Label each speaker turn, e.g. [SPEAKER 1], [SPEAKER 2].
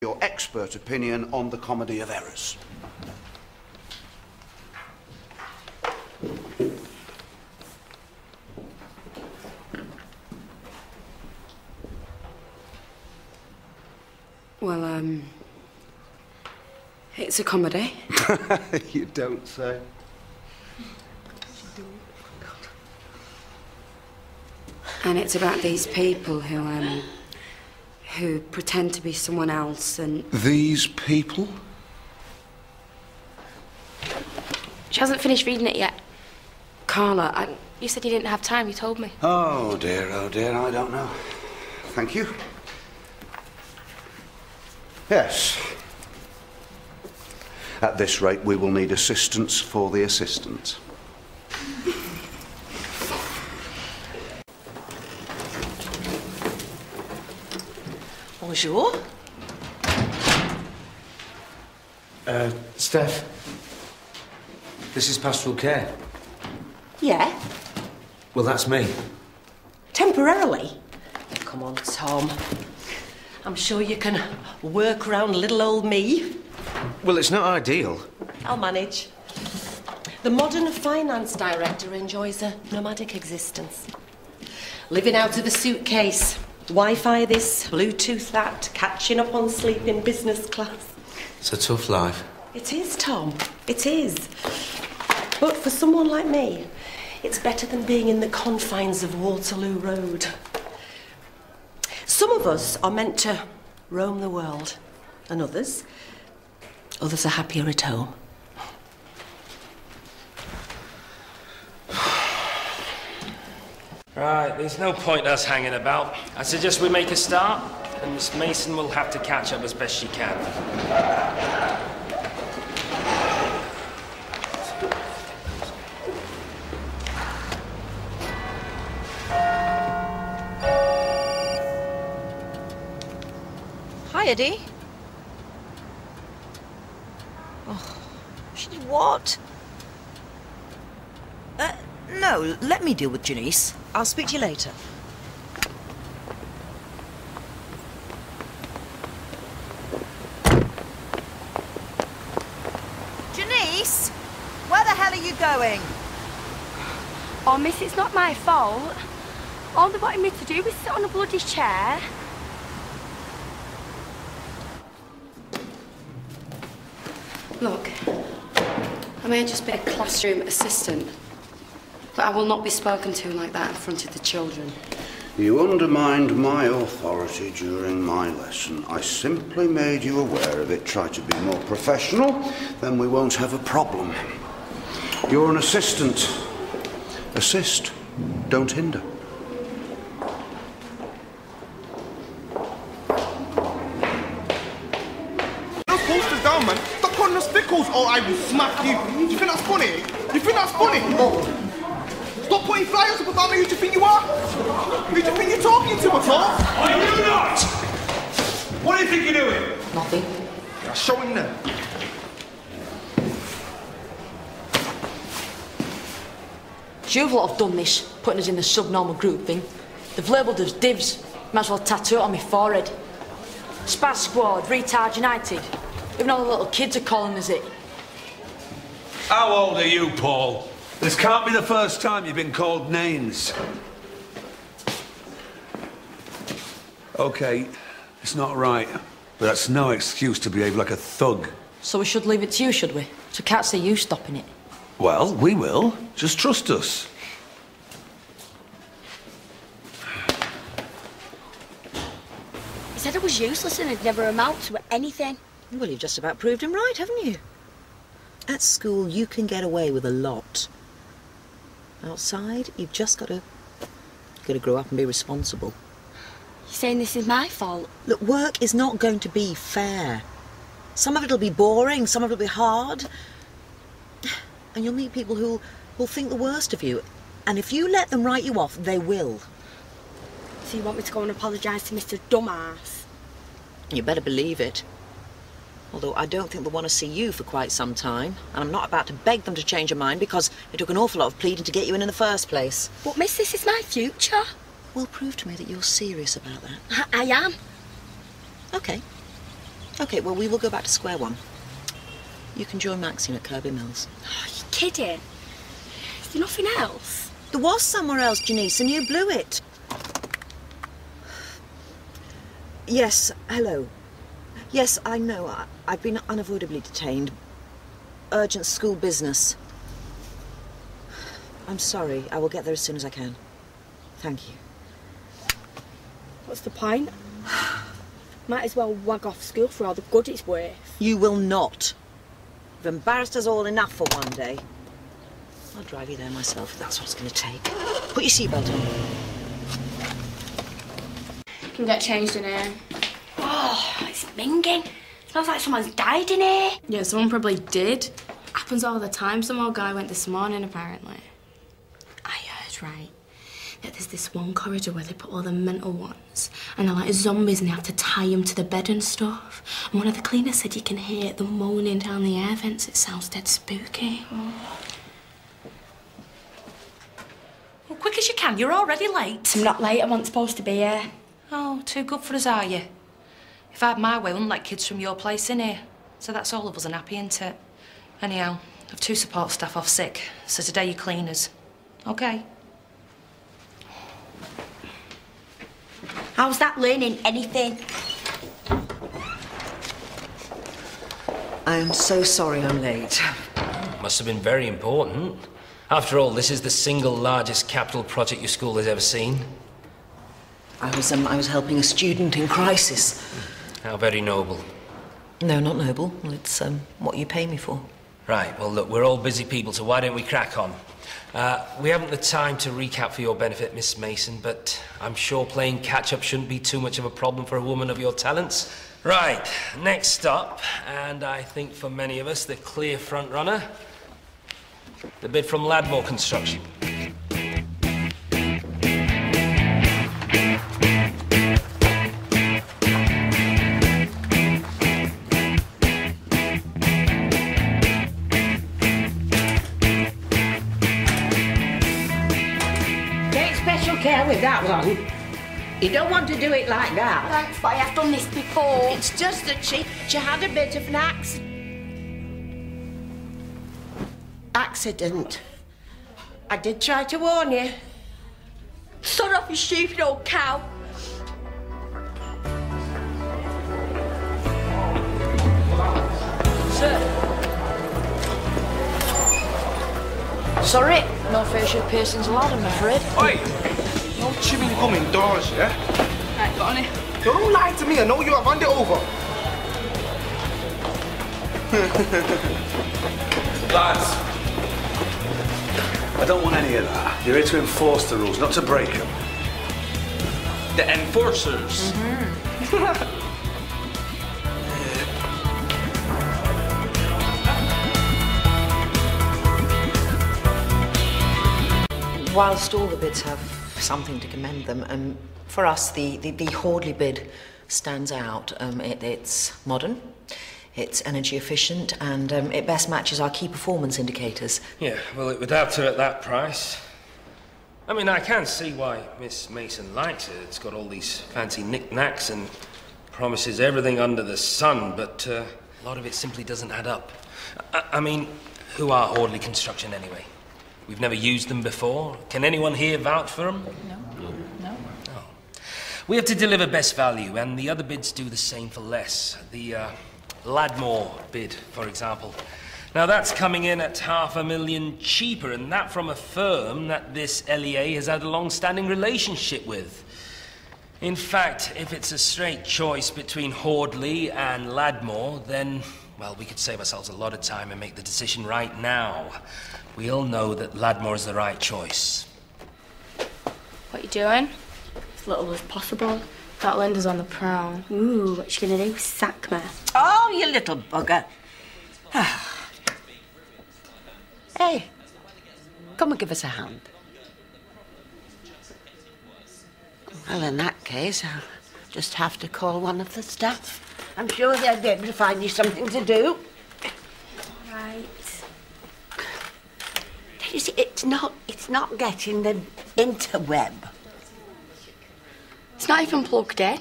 [SPEAKER 1] Your expert opinion on the comedy of errors.
[SPEAKER 2] Well, it's a comedy.
[SPEAKER 1] You don't say.
[SPEAKER 2] And it's about these people who pretend to be someone else and...
[SPEAKER 1] These people?
[SPEAKER 3] She hasn't finished reading it yet.
[SPEAKER 2] Carla,
[SPEAKER 3] You said you didn't have time, you told me.
[SPEAKER 1] Oh dear, I don't know. Thank you. Yes. At this rate, we will need assistance for the assistant.
[SPEAKER 4] Bonjour.
[SPEAKER 5] Steph. This is pastoral care.
[SPEAKER 4] Yeah?
[SPEAKER 5] Well, that's me.
[SPEAKER 4] Temporarily? Come on, Tom. I'm sure you can work around little old me.
[SPEAKER 5] Well, it's not ideal.
[SPEAKER 4] I'll manage. The modern finance director enjoys a nomadic existence. Living out of a suitcase. Wi-Fi this, Bluetooth that, catching up on sleep in business class.
[SPEAKER 5] It's a tough life.
[SPEAKER 4] It is, Tom. It is. But for someone like me, it's better than being in the confines of Waterloo Road. Some of us are meant to roam the world, and others are happier at home.
[SPEAKER 6] Right, there's no point us hanging about. I suggest we make a start, and Miss Mason will have to catch up as best she can.
[SPEAKER 7] Hi, Eddie. Oh, she did what? No, let me deal with Janice. I'll speak to you later. Janice! Where the hell are you going?
[SPEAKER 3] Oh, miss, it's not my fault. All they wanted me to do was sit on a bloody chair.
[SPEAKER 2] Look, I may just be a classroom assistant, but I will not be spoken to like that in front of the children.
[SPEAKER 1] You undermined my authority during my lesson. I simply made you aware of it. Try to be more professional, then we won't have a problem. You're an assistant. Assist, don't hinder.
[SPEAKER 8] Those posters down, man. Stop putting the stickles or I will smack you. Do you think that's funny? You think that's funny? Stop putting flyers up about me. Who do you think you are? Who do you think you're talking to, at all?
[SPEAKER 9] I do not! What do you think you're doing?
[SPEAKER 4] Nothing.
[SPEAKER 8] Yeah, showing them.
[SPEAKER 7] You've lot have done this, putting us in the subnormal group thing. They've labelled us divs. Might as well tattoo it on my forehead. Spaz Squad, Retard United. Even all the little kids are calling us it.
[SPEAKER 9] How old are you, Paul? This can't be the first time you've been called names. OK, it's not right, but that's no excuse to behave like a thug.
[SPEAKER 7] So we should leave it to you, should we? So can't see you stopping it.
[SPEAKER 9] Well, we will. Just trust us.
[SPEAKER 3] He said it was useless and it'd never amount to anything.
[SPEAKER 10] Well, you've just about proved him right, haven't you? At school, you can get away with a lot. Outside, you've just got to grow up and be responsible.
[SPEAKER 3] You're saying this is my fault?
[SPEAKER 10] Look, work is not going to be fair. Some of it'll be boring, some of it'll be hard. And you'll meet people who'll think the worst of you. And if you let them write you off, they will.
[SPEAKER 3] So you want me to go and apologise to Mr. Dumbass?
[SPEAKER 10] You better believe it. Although I don't think they'll want to see you for quite some time. And I'm not about to beg them to change your mind because it took an awful lot of pleading to get you in the first place.
[SPEAKER 3] But miss, this is my future.
[SPEAKER 10] Well, prove to me that you're serious about that.
[SPEAKER 3] I am.
[SPEAKER 10] OK. OK, well, we will go back to square one. You can join Maxine at Kirby Mills.
[SPEAKER 3] Oh, you're kidding. Is there nothing else?
[SPEAKER 10] There was somewhere else, Janice, and you blew it. Yes, hello. Yes, I know. I've been unavoidably detained. Urgent school business. I'm sorry. I will get there as soon as I can. Thank you.
[SPEAKER 3] What's the point? Might as well wag off school for all the good it's worth.
[SPEAKER 10] You will not. You've embarrassed us all enough for one day. I'll drive you there myself if that's what it's going to take. Put your seatbelt on.
[SPEAKER 3] You can get changed in here. Oh, it's minging. Smells like someone's died in here.
[SPEAKER 2] Yeah, someone probably did. Happens all the time. Some old guy went this morning, apparently. I heard, right, that there's this one corridor where they put all the mental ones, and they're like zombies and they have to tie them to the bed and stuff. And one of the cleaners said you can hear them moaning down the air vents. It sounds dead spooky.
[SPEAKER 7] Well, quick as you can, you're already late.
[SPEAKER 3] I'm not late, I wasn't supposed to be here.
[SPEAKER 7] Oh, too good for us, are you? If I had my way, I wouldn't let kids from your place in here. So that's all of us and happy, isn't it? Anyhow, I've 2 support staff off sick, so today you're cleaners. OK?
[SPEAKER 3] How's that learning anything?
[SPEAKER 10] I am so sorry I'm late.
[SPEAKER 6] Must have been very important. After all, this is the single largest capital project your school has ever seen.
[SPEAKER 10] I was helping a student in crisis.
[SPEAKER 6] How very noble.
[SPEAKER 10] No, not noble. Well, it's what you pay me for.
[SPEAKER 6] Right, well, look, we're all busy people, so why don't we crack on? We haven't the time to recap for your benefit, Miss Mason, but I'm sure playing catch-up shouldn't be too much of a problem for a woman of your talents. Right, next up, and I think for many of us, the clear front-runner, the bid from Ladmore Construction.
[SPEAKER 11] Care with that one. You don't want to do it like that.
[SPEAKER 3] Thanks, but I have done this before.
[SPEAKER 11] It's just that she had a bit of an accident. I did try to warn you.
[SPEAKER 3] Sod off, you stupid old cow.
[SPEAKER 7] Sir. Sorry, no facial piercings allowed, I'm afraid.
[SPEAKER 8] Oi! No chewing gum indoors, yeah?
[SPEAKER 3] Right, got on it.
[SPEAKER 8] Don't lie to me, I know you have hand it over.
[SPEAKER 9] Lads, I don't want any of that. You're here to enforce the rules, not to break them.
[SPEAKER 12] The enforcers.
[SPEAKER 10] Whilst all the bids have something to commend them, for us, the Hordley bid stands out. It's modern, it's energy efficient, and it best matches our key performance indicators.
[SPEAKER 6] Yeah, well, it would have to at that price. I mean, I can see why Miss Mason likes it. It's got all these fancy knick-knacks and promises everything under the sun, but a lot of it simply doesn't add up. I mean, who are Hordley Construction anyway? We've never used them before. Can anyone here vouch for them?
[SPEAKER 7] No.
[SPEAKER 6] Oh. We have to deliver best value, and the other bids do the same for less. The Ladmore bid, for example. Now, that's coming in at $500,000 cheaper, and that from a firm that this LEA has had a long-standing relationship with. In fact, if it's a straight choice between Hordley and Ladmore, then, well, we could save ourselves a lot of time and make the decision right now. We all know that Ladmore is the right choice.
[SPEAKER 3] What you doing? As little as possible.
[SPEAKER 2] That Linda's on the prowl.
[SPEAKER 3] Ooh, what you gonna do? Sack me?
[SPEAKER 11] Oh, you little bugger. Hey, come and give us a hand. Well, in that case, I'll just have to call one of the staff. I'm sure they'll be able to find you something to do.
[SPEAKER 3] Right.
[SPEAKER 11] You see, it's not getting the interweb.
[SPEAKER 3] It's not even plugged in.